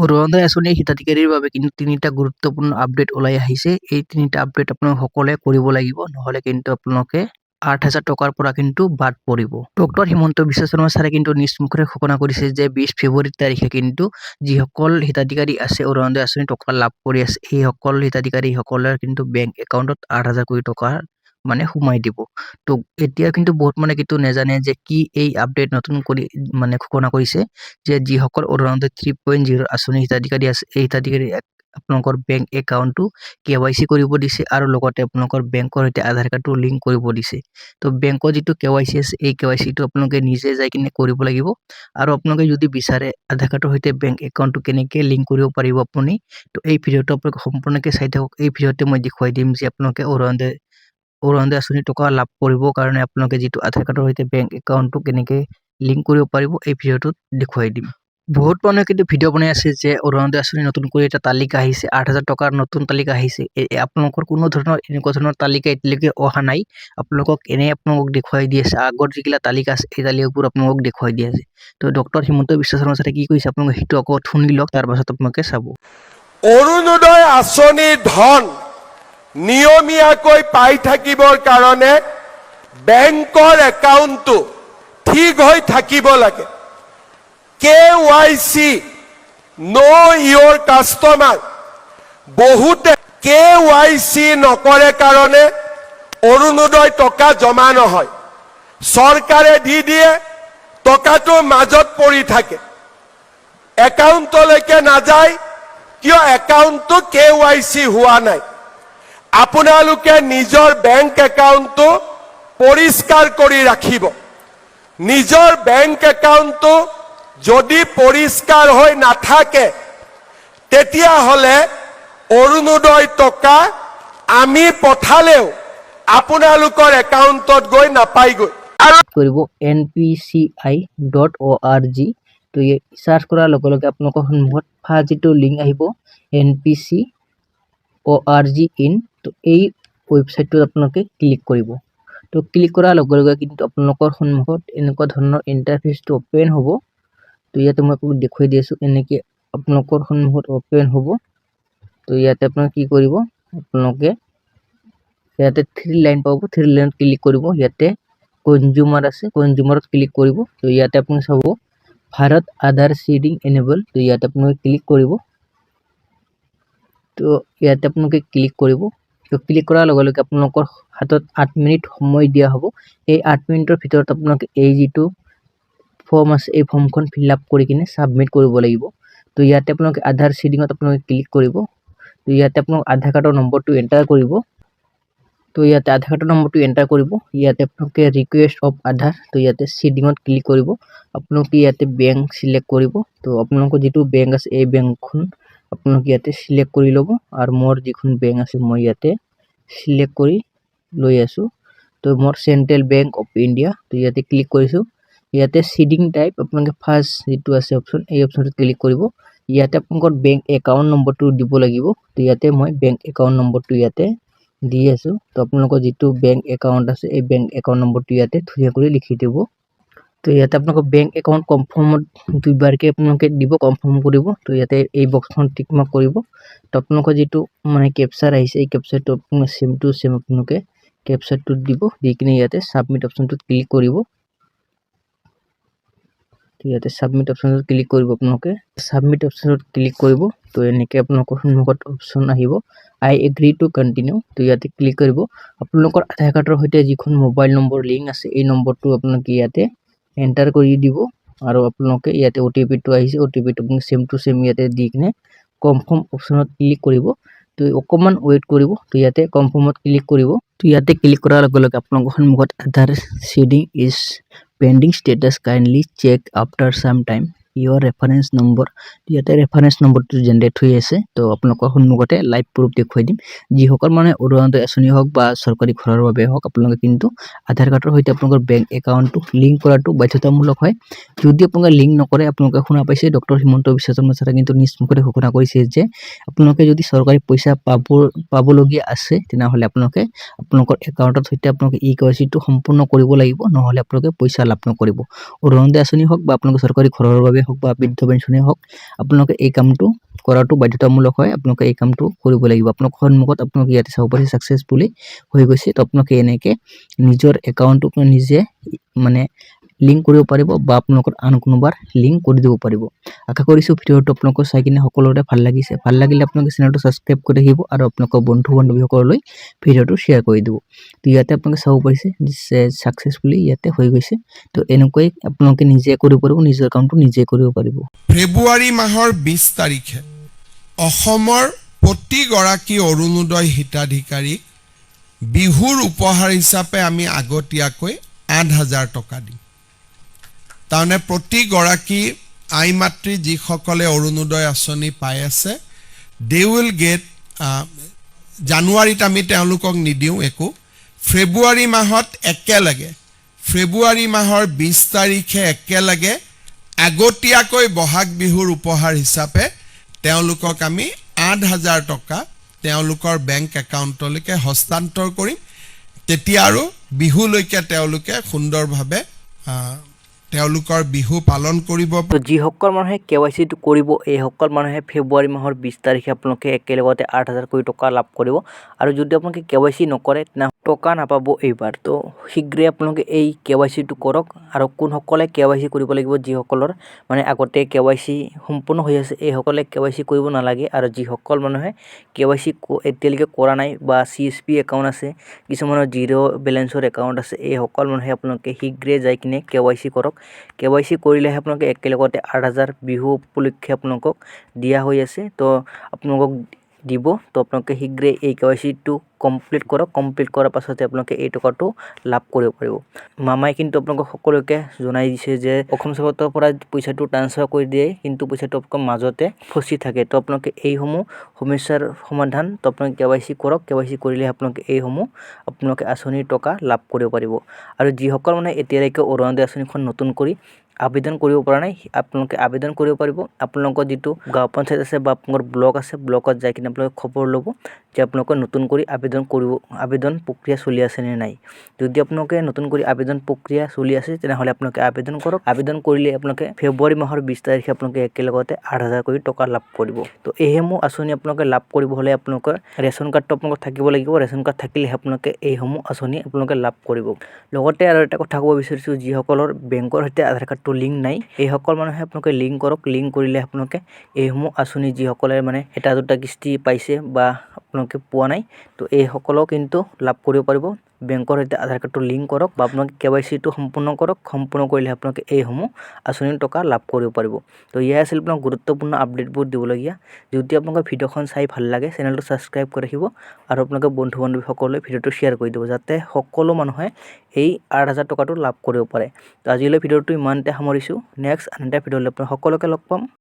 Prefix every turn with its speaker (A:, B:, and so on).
A: অৰুণোদয় আঁচনিৰ হিতাধিকাৰীৰ বাবে কিন্তু তিনিটা গুৰুত্বপূৰ্ণ আপডেট ওলাই আহিছে। এই তিনিটা আপডেট আপোনালোকে সকলোৱে কৰিব লাগিব, নহ'লে কিন্তু আপোনালোকে ৮,০০০ টকাৰ পৰা কিন্তু বাদ পৰিব। ডক্টৰ হিমন্ত বিশ্ব শৰ্মা ছাৰে কিন্তু নিজ মুখেৰে ঘোষণা কৰিছে যে ২০ ফেব্ৰুৱাৰী তাৰিখে কিন্তু যিসকল হিতাধিকাৰী আছে অৰুণোদয় আঁচনি টকা লাভ কৰি আছে, সেইসকল হিতাধিকাৰীসকলৰ কিন্তু বেংক একাউণ্টত ৮,০০০ কোটি টকা সোমাই দিব। তো এতিয়া কিন্তু বহুত কিন্তু নাজানে যে কি এই আপডেট নতুন কৰি ঘোষণা কৰিছে যে যিসকল অৰুণোদয় 3.0 আঁচনিৰ হিতাধিকাৰী আছে, এই হিতাধিকাৰী আপোনালোকৰ বেংক একাউণ্টটো KYC কৰিব দিছে আৰু লগতে আপোনালোকৰ বেংকৰ সৈতে আধাৰ কাৰ্ডটো লিংক কৰিব দিছে। তো বেংকৰ যিটো KYC আছে, এই KYCটো আপোনালোকে নিজে যাই কিনে কৰিব লাগিব। আৰু আপোনালোকে যদি বিচাৰে আধাৰ কাৰ্ডৰ সৈতে বেংক একাউণ্টটো কেনেকৈ লিংক কৰিব পাৰিব আপুনি, তো এই ভিডিঅ'টো আপোনালোকে সম্পূৰ্ণকৈ চাই থাকক। এই ভিডিঅ'তে মই দেখুৱাই দিম যে আপোনালোকে অৰুণোদয় আঁচনি টকা লাভ কৰিবৰ কাৰণে আপোনালোকে যিটো আধাৰ কাৰ্ডৰ সৈতে বেংক একাউণ্টটো কেনেকৈ লিংক কৰিব পাৰিব, এই ভিডিঅ'টোত দেখুৱাই দিম। বহুত মানুহে কিন্তু ভিডিঅ' বনাই আছে যে অৰুণোদয় আঁচনি নতুনকৈ এটা তালিকা আহিছে, ৮,০০০ টকাৰ নতুন তালিকা আহিছে। আপোনালোকৰ কোনো ধৰণৰ এনেকুৱা ধৰণৰ তালিকা এতিয়ালৈকে অহা নাই। আপোনালোকক দেখুৱাই দি আছে, আগৰ যিগিলা তালিকা আছে এই তালিকাবোৰ আপোনালোকক দেখুৱাই দি আছে। তো ডক্টৰ হিমন্ত বিশ্ব শৰ্মা ছাৰে কি কৈছে আপোনালোকে সেইটো আকৌ শুনি লওক, তাৰ পাছত আপোনালোকে চাব।
B: অৰুণোদয় আঁচনিৰ ধন নিয়মীয়াকৈ পাই থাকিবৰ কাৰণে বেংকৰ একাউণ্টটো ঠিক হৈ থাকিব লাগে। KYC ন' ইয়ৰ কাষ্টমাৰ, বহুতে KYC নকৰে কাৰণে অৰুণোদয় টকা জমা নহয়, চৰকাৰে দি দিয়ে, টকাটো মাজত পৰি থাকে, একাউণ্টলৈকে নাযায়। কিয়? একাউণ্টটো KYC হোৱা নাই। আপোনালোকে নিজৰ বেংক একাউণ্টটো পৰিষ্কাৰ কৰি ৰাখিব। নিজৰ বেংক একাউণ্টটো যদি পৰিষ্কাৰ হৈ নাথাকে তেতিয়াহ'লে অৰুণোদয় টকা আমি পঠালেও আপোনালোকৰ একাউণ্টত গৈ নাপায়গৈ।
A: কৰিব npci.org। তো সাৰ্চ কৰাৰ লগে লগে আপোনালোকৰ সন্মুখত ফাৰ্ষ্ট যিটো লিংক আহিব npci.org ইন, তো এই ৱেবছাইটটোত আপোনালোকে ক্লিক কৰিব। তো ক্লিক কৰাৰ লগে লগে কিন্তু আপোনালোকৰ সন্মুখত এনেকুৱা ধৰণৰ ইণ্টাৰফেচটো অপেন হ'ব। তো ইয়াতে মই আপোনাক দেখুৱাই দি আছোঁ, এনেকৈ আপোনালোকৰ সন্মুখত অপেন হ'ব। তো ইয়াতে আপোনালোকে কি কৰিব, আপোনালোকে ইয়াতে 3 লাইন পাব, 3 লাইনত ক্লিক কৰিব। ইয়াতে কনজিউমাৰ আছে, কনজিউমাৰত ক্লিক কৰিব। তো ইয়াতে আপুনি চাব ভাৰত আধাৰ সিডিং এনেবল, তো ইয়াতে আপোনালোকে ক্লিক কৰিব। তো ইয়াতে আপোনালোকে ক্লিক কৰিব। তো ক্লিক কৰাৰ লগে লগে আপোনালোকৰ হাতত 8 মিনিট সময় দিয়া হ'ব। এই 8 মিনিটৰ ভিতৰত আপোনালোকে এই যিটো ফৰ্ম আছে এই ফৰ্মখন ফিল আপ কৰি কিনে সাবমিট কৰিব লাগিব। তো ইয়াতে আপোনালোকে আধাৰ সিডিঙত আপোনালোকে ক্লিক কৰিব। তো ইয়াতে আপোনালোক আধাৰ কাৰ্ডৰ নম্বৰটো এণ্টাৰ কৰিব। তো ইয়াতে আধাৰ কাৰ্ডৰ নম্বৰটো এণ্টাৰ কৰিব। ইয়াতে আপোনালোকে ৰিকুৱেষ্ট অফ আধাৰ, তো ইয়াতে সিডিঙত ক্লিক কৰিব। আপোনালোকে ইয়াতে বেংক সিলেক্ট কৰিব। তো আপোনালোকৰ যিটো বেংক আছে এই বেংকখন আপোনালোকে ইয়াতে সিলেক্ট কৰি ল'ব। আৰু মোৰ যিখন বেংক আছে মই ইয়াতে সিলেক্ট কৰি লৈ আছোঁ। তো মোৰ চেণ্ট্ৰেল বেংক অফ ইণ্ডিয়া, তো ইয়াতে ক্লিক কৰিছোঁ। ইয়াতে সিডিং টাইপ আপোনালোকে ফাৰ্ষ্ট যিটো আছে অপশ্যন, এই অপশ্যনটোত ক্লিক কৰিব। ইয়াতে আপোনালোকৰ বেংক একাউণ্ট নম্বৰটো দিব লাগিব। তো ইয়াতে মই বেংক একাউণ্ট নম্বৰটো ইয়াতে দি আছোঁ। তো আপোনালোকৰ যিটো বেংক একাউণ্ট আছে এই বেংক একাউণ্ট নম্বৰটো ইয়াতে ধুনীয়া কৰি লিখি দিব। তো ইয়াতে আপোনালোকৰ বেংক একাউণ্ট কনফাৰ্মত দুইবাৰকৈ আপোনালোকে দিব, কনফাৰ্ম কৰিব। তো ইয়াতে এই বক্সখন টিক মাৰ্ক কৰিব। তো আপোনালোকৰ যিটো কেপচাৰ আহিছে এই কেপচাৰটো আপোনালোকে চেম টু চেম আপোনালোকে কেপচাৰটো দিব, দি কিনে ইয়াতে সাবমিট অপশ্যনটোত ক্লিক কৰিব। তো ইয়াতে সাবমিট অপশ্যনটোত ক্লিক কৰিব। আপোনালোকে সাবমিট অপশ্যনটোত ক্লিক কৰিব। তো এনেকৈ আপোনালোকৰ সন্মুখত অপশ্যন আহিব আই এগ্ৰি টু কণ্টিনিউ। তো ইয়াতে ক্লিক কৰিব। আপোনালোকৰ আধাৰ কাৰ্ডৰ সৈতে যিখন মোবাইল নম্বৰ লিংক আছে এই নম্বৰটো আপোনালোকে ইয়াতে এণ্টাৰ কৰি দিব। আৰু আপোনালোকে ইয়াতে OTPটো আহিছে, OTPটো আপোনালোকে চেম টু চেম ইয়াতে দি কিনে কনফাৰ্ম অপশ্যনত ক্লিক কৰিব। তো অকণমান ৱেইট কৰিব। তো ইয়াতে কনফাৰ্মত ক্লিক কৰিব। তো ইয়াতে ক্লিক কৰাৰ লগে লগে আপোনালোকৰ সন্মুখত Aadhaar seeding is pending status, kindly check after some time your reference number. ইয়াতে ৰেফাৰেঞ্চ নম্বৰটো জেনেৰেট হৈ আছে। তো আপোনালোকৰ সন্মুখতে লাইভ প্ৰুফ দেখুৱাই দিম। যিসকল অৰুণোদয় আঁচনি হওক বা চৰকাৰী ঘৰৰ বাবে হওক, আপোনালোকে কিন্তু আধাৰ কাৰ্ডৰ সৈতে আপোনালোকৰ বেংক একাউণ্টটো লিংক কৰাটো বাধ্যতামূলক হয়। যদি আপোনালোকে লিংক নকৰে, আপোনালোকে শুনা পাইছে ডক্টৰ হিমন্ত বিশ্ব শৰ্মা ছাৰে কিন্তু নিজ মুখেৰে ঘোষণা কৰিছে যে আপোনালোকে যদি চৰকাৰী পইচা পাবলগীয়া আছে তেনেহ'লে আপোনালোকে আপোনালোকৰ একাউণ্টৰ সৈতে আপোনালোকে KYCটো সম্পূৰ্ণ কৰিব লাগিব, নহ'লে আপোনালোকে পইচা লাভ নকৰিব। অৰুণোদয় আঁচনি হওক বা আপোনালোকে চৰকাৰী ঘৰৰ বাবে বাবে হওক বা বৃদ্ধ পেঞ্চনে হওক আপোনালোকে এই কামটো কৰাটো বাধ্যতামূলক হয় আপোনালোকে এই কামটো কৰিব লাগিব আপোনালোকৰ সন্মুখত আপোনালোকে ইয়াতে চাব পাৰিছে সাকসেসফুলি হৈ গৈছে তো আপোনালোকে এনেকে নিজৰ একাউণ্টটো নিজে মানে লিংক কৰিব পাৰিব বা আপোনালোকৰ আন কোনোবাৰ লিংক কৰি দিব পাৰিব আশা কৰিছো ভিডিঅটো আপোনালোকৰ চাই কিনে সকলোৰে ভাল লাগিছে ভাল লাগিলে আপোনালোকে চেনেলটো সাবস্ক্ৰাইব কৰি ৰাখিব আৰু আপোনালোকৰ বন্ধু বান্ধৱীসকললৈ ভিডিঅটো শ্বেয়াৰ কৰি দিব তো ইয়াতে আপোনালোকে চাব পাৰিছে সাকসেসফুলি ইয়াতে হৈ গৈছে তো এনেকৈ আপোনালোকে নিজে কৰিব পাৰিব নিজৰ কামটো নিজে কৰিব পাৰিব
C: ফেব্ৰুৱাৰী মাহৰ 20 তাৰিখে অসমৰ প্ৰতিগৰাকী অৰুণোদয় হিতাধিকাৰীক বিহুৰ উপহাৰ হিচাপে আমি আগতীয়াকৈ ৮,০০০ টকা দিম তাৰমানে প্ৰতিগৰাকী আই মাতৃ যিসকলে অৰুণোদয় আঁচনি পাই আছে দে উইল গেট জানুৱাৰীত আমি তেওঁলোকক নিদিওঁ একো ফেব্ৰুৱাৰী মাহত একেলগে ফেব্ৰুৱাৰী মাহৰ 20 তাৰিখে একেলগে আগতীয়াকৈ বহাগ বিহুৰ উপহাৰ হিচাপে তেওঁলোকক আমি ৮,০০০ টকা তেওঁলোকৰ বেংক একাউণ্টলৈকে হস্তান্তৰ কৰিম তেতিয়া আৰু বিহুলৈকে তেওঁলোকে সুন্দৰভাৱে তেওঁলোকৰ বিহু পালন কৰিব
A: তো যিসকল মানুহে কেৱাইচি টো কৰিব এই সকল মানুহে ফেব্ৰুৱাৰী মাহৰ 20 তাৰিখে আপোনালোকে একেলগতে ৮,০০০ কোটি টকা লাভ কৰিব আৰু যদি আপোনালোকে কেৱাইচি নকৰে তেনে টকা নাপাব এইবাৰ তো শীঘ্ৰে আপোনালোকে এই কেৱাইচি টো কৰক আৰু কোনসকলে কেৱাইচি কৰিব লাগিব যিসকলৰ মানে আগতে কেৱাইচি সম্পূৰ্ণ হৈ আছে এই সকলে কেৱাইচি কৰিব নালাগে আৰু যিসকল মানুহে কেৱাইচি এতিয়ালৈকে কৰা নাই বা সিএসপি একাউণ্ট আছে কিছুমানৰ জিৰ' বেলেন্সৰ একাউণ্ট আছে এই সকল মানুহে আপোনালোকে শীঘ্ৰে যাই কিনে কেৱাইচি কৰক কেৱাইচি কৰিলে আপোনালোকে একেলগতে ৮,০০০ বিহু উপলক্ষে আপোনালোকক দিয়া হৈ আছে তো আপোনালোকক দিব তো আপোনালোকে শীঘ্ৰে এই কেৱাইচি টো কমপ্লিট কৰক কমপ্লিট কৰাৰ পাছতে আপোনালোকে এই টকাটো লাভ কৰিব পাৰিব মামাই কিন্তু আপোনালোকক সকলোকে জনাই দিছে যে অসম চৰকাৰৰ পৰা পইচাটো ট্ৰান্সফাৰ কৰি দিয়ে কিন্তু পইচাটো আপোনালোকৰ মাজতে ফচি থাকে তো আপোনালোকে এইসমূহ সমস্যাৰ সমাধান তো আপোনালোকে কেৱাইচি কৰক কেৱাইচি কৰিলে আপোনালোকে আঁচনিৰ টকা লাভ কৰিব পাৰিব আৰু যিসকল মানে এতিয়ালৈকে অৰুণোদয় আঁচনিখন নতুন কৰি আবেদন কৰিব পৰা নাই আপোনালোকে আবেদন কৰিব পাৰিব আপোনালোকৰ যেটো গাঁও পঞ্চায়ত আছে বা আপোনাৰ ব্লক আছে ব্লকত যাই কিনে আপোনালোকে খবৰ ল'ব যে আপোনালোকে নতুন কৰি আবেদন প্ৰক্ৰিয়া চলি আছে নে নাই যদি আপোনালোকে নতুন কৰি আবেদন প্ৰক্ৰিয়া চলি আছে তেনেহলে আপোনালোকে আবেদন কৰক আবেদন কৰিলে আপোনালোকে ফেব্ৰুৱাৰী মাহৰ 20 তাৰিখে আপোনালোকে একেলগতে ৮,০০০ কোটি টকা লাভ কৰিব তো এইসমূহ আঁচনি আপোনালোকে লাভ কৰিব হলে আপোনালোকৰ ৰেচন কাৰ্ডটো আপোনালোকৰ থাকিব লাগিব ৰেচন কাৰ্ড থাকিলে আপোনালোকে এইসমূহ আঁচনি আপোনালোকে লাভ কৰিব লগতে আৰু এটা কথা ক'ব বিচাৰিছো যিসকলৰ বেংকৰ সৈতে আধাৰ কাৰ্ড লিংক নাই এই সকল মানুহে আপোনালোকে লিংক কৰক লিংক কৰিলে আপোনালোকে এইসমূহ আঁচনি যিসকলে মানে এটা দুটা কিস্তি পাইছে বা আপোনালোকে পোৱা নাই তো এই সকলক কিন্তু লাভ কৰিব পাৰিব বেংকৰ সৈতে আধাৰ কাৰ্ডটো লিংক কৰক বা আপোনালোকে কেৱাইচি টো সম্পূৰ্ণ কৰক সম্পূৰ্ণ কৰিলে আপোনালোকে এইসমূহ আঁচনিৰ টকা লাভ কৰিব পাৰিব তো ইয়া আছিল আপোনাক গুৰুত্বপূৰ্ণ আপডেটবোৰ দিবলগীয়া যদি আপোনালোকৰ ভিডিঅ'খন চাই ভাল লাগে চেনেলটো সাবস্ক্ৰাইব কৰি ৰাখিব আৰু আপোনালোকে বন্ধু বান্ধৱীসকললৈ ভিডিঅ'টো শ্বেয়াৰ কৰি দিব যাতে সকলো মানুহে এই ৮,০০০ টকাটো লাভ কৰিব পাৰে তো আজিলৈ ভিডিঅ'টো ইমানতে সামৰিছো নেক্সট আন এটা ভিডিঅ'লৈ আপোনালোক সকলোকে লগ পাম